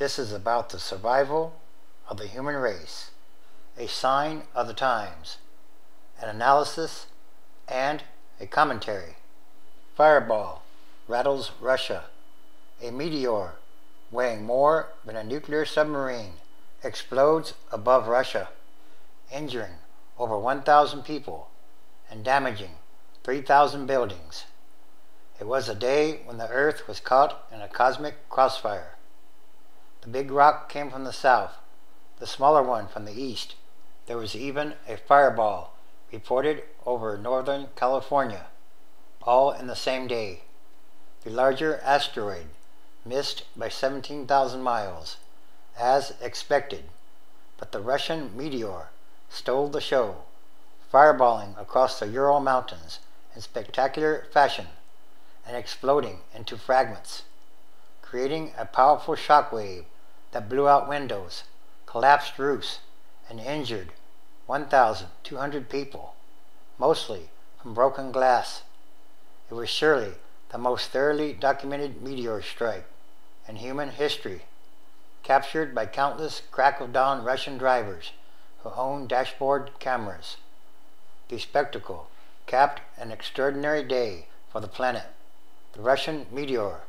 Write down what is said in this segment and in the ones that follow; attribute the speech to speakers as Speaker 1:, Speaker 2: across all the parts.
Speaker 1: This is about the survival of the human race, a sign of the times, an analysis, and a commentary. Fireball rattles Russia. A meteor weighing more than a nuclear submarine explodes above Russia, injuring over 1,000 people and damaging 3,000 buildings. It was a day when the Earth was caught in a cosmic crossfire. The big rock came from the south, the smaller one from the east. There was even a fireball reported over northern California, all in the same day. The larger asteroid missed by 17,000 miles, as expected, but the Russian meteor stole the show, fireballing across the Ural Mountains in spectacular fashion and exploding into fragments, creating a powerful shock wave that blew out windows, collapsed roofs, and injured 1,200 people, mostly from broken glass. It was surely the most thoroughly documented meteor strike in human history, captured by countless crack-of-dawn Russian drivers who owned dashboard cameras. The spectacle capped an extraordinary day for the planet. The Russian meteor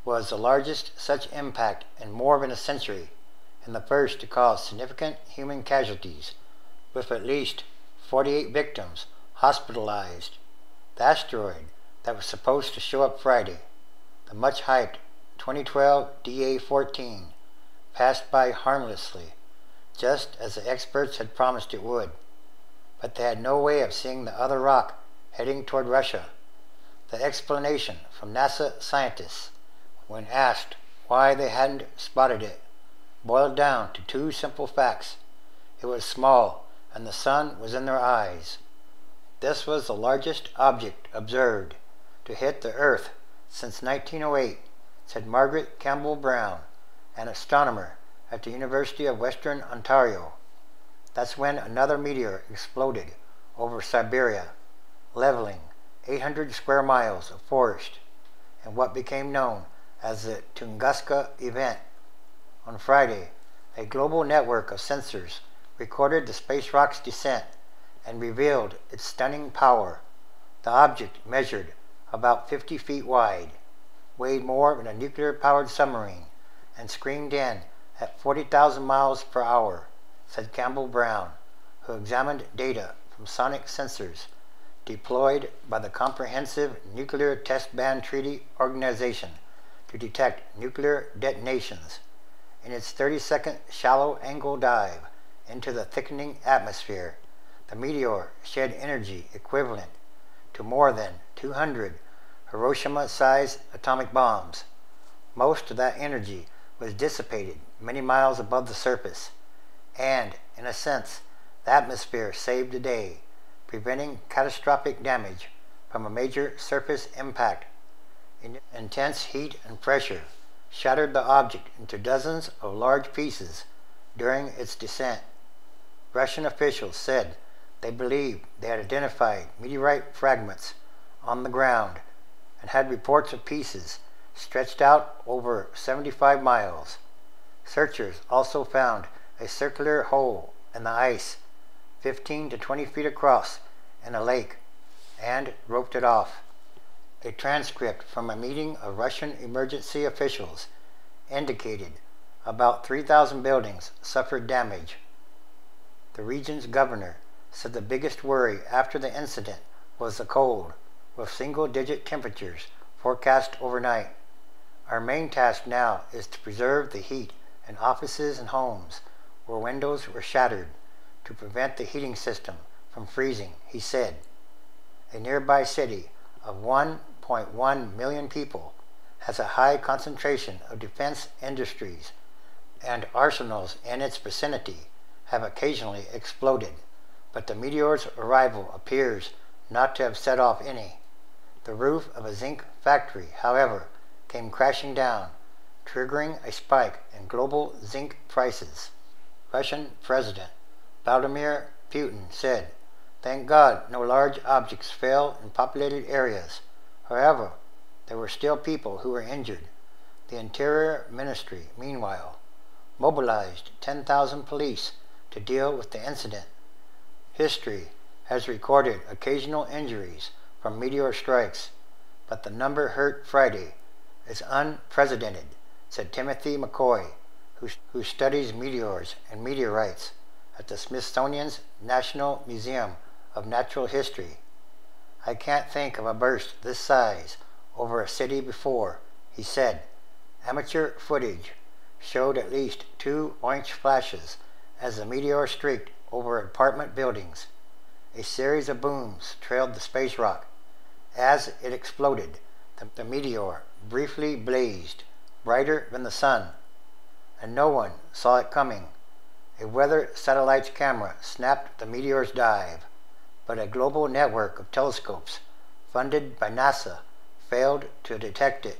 Speaker 1: was the largest such impact in more than a century, and the first to cause significant human casualties, with at least 48 victims hospitalized. The asteroid that was supposed to show up Friday, the much-hyped 2012 DA-14, passed by harmlessly, just as the experts had promised it would. But they had no way of seeing the other rock heading toward Russia. The explanation from NASA scientists, when asked why they hadn't spotted it, boiled down to two simple facts. It was small, and the sun was in their eyes. This was the largest object observed to hit the Earth since 1908, said Margaret Campbell Brown, an astronomer at the University of Western Ontario. That's when another meteor exploded over Siberia, leveling 800 square miles of forest in what became known as the Tunguska event. On Friday, a global network of sensors recorded the space rock's descent and revealed its stunning power. The object measured about 50 feet wide, weighed more than a nuclear-powered submarine, and screamed in at 40,000 miles per hour, said Campbell Brown, who examined data from sonic sensors deployed by the Comprehensive Nuclear Test Ban Treaty Organization to detect nuclear detonations. In its 30-second shallow-angle dive into the thickening atmosphere, the meteor shed energy equivalent to more than 200 Hiroshima-sized atomic bombs. Most of that energy was dissipated many miles above the surface, and, in a sense, the atmosphere saved the day, preventing catastrophic damage from a major surface impact. Intense heat and pressure shattered the object into dozens of large pieces during its descent. Russian officials said they believed they had identified meteorite fragments on the ground and had reports of pieces stretched out over 75 miles. Searchers also found a circular hole in the ice 15 to 20 feet across in a lake and roped it off. A transcript from a meeting of Russian emergency officials indicated about 3,000 buildings suffered damage. The region's governor said the biggest worry after the incident was the cold, with single-digit temperatures forecast overnight. Our main task now is to preserve the heat in offices and homes where windows were shattered to prevent the heating system from freezing, he said. A nearby city of 1.1 million people has a high concentration of defense industries, and arsenals in its vicinity have occasionally exploded, but the meteor's arrival appears not to have set off any. The roof of a zinc factory, however, came crashing down, triggering a spike in global zinc prices. Russian President Vladimir Putin said, "Thank God no large objects fell in populated areas. However, there were still people who were injured. The Interior Ministry, meanwhile, mobilized 10,000 police to deal with the incident. History has recorded occasional injuries from meteor strikes, but the number hurt Friday is unprecedented, said Timothy McCoy, who studies meteors and meteorites at the Smithsonian's National Museum of Natural History. I can't think of a burst this size over a city before, he said. Amateur footage showed at least 2 orange flashes as the meteor streaked over apartment buildings. A series of booms trailed the space rock. As it exploded, the meteor briefly blazed, brighter than the sun, and no one saw it coming. A weather satellite's camera snapped the meteor's dive, but a global network of telescopes funded by NASA failed to detect it.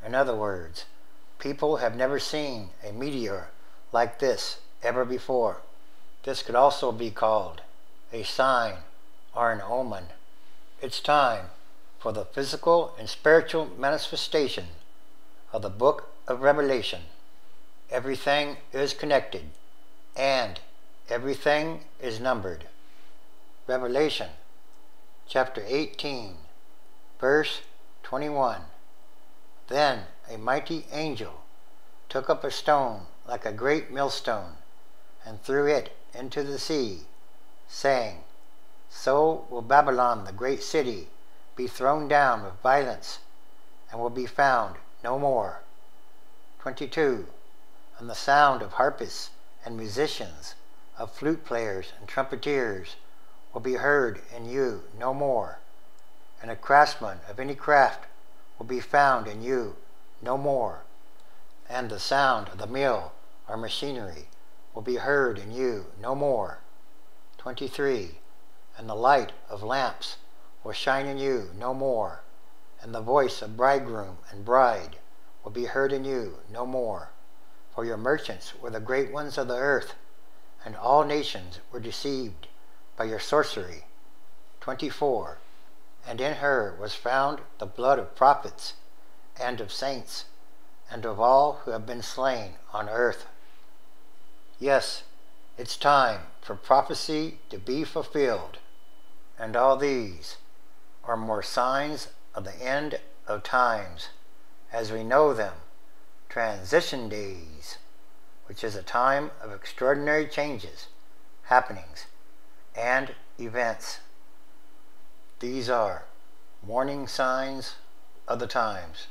Speaker 1: In other words, people have never seen a meteor like this ever before. This could also be called a sign or an omen. It's time for the physical and spiritual manifestation of the book of Revelation. Everything is connected, and everything is numbered. Revelation chapter 18, verse 21. Then a mighty angel took up a stone like a great millstone and threw it into the sea, saying, So will Babylon the great city be thrown down with violence, and will be found no more. 22. And the sound of harpists and musicians, of flute players and trumpeters, will be heard in you no more, and a craftsman of any craft will be found in you no more, and the sound of the mill or machinery will be heard in you no more. 23. And the light of lamps will shine in you no more, and the voice of bridegroom and bride will be heard in you no more. For your merchants were the great ones of the earth, and all nations were deceived by your sorcery. 24. And in her was found the blood of prophets, and of saints, and of all who have been slain on earth. Yes, it's time for prophecy to be fulfilled, and all these are more signs of the end of times, as we know them, transition days, which is a time of extraordinary changes, happenings, and events. These are warning signs of the times.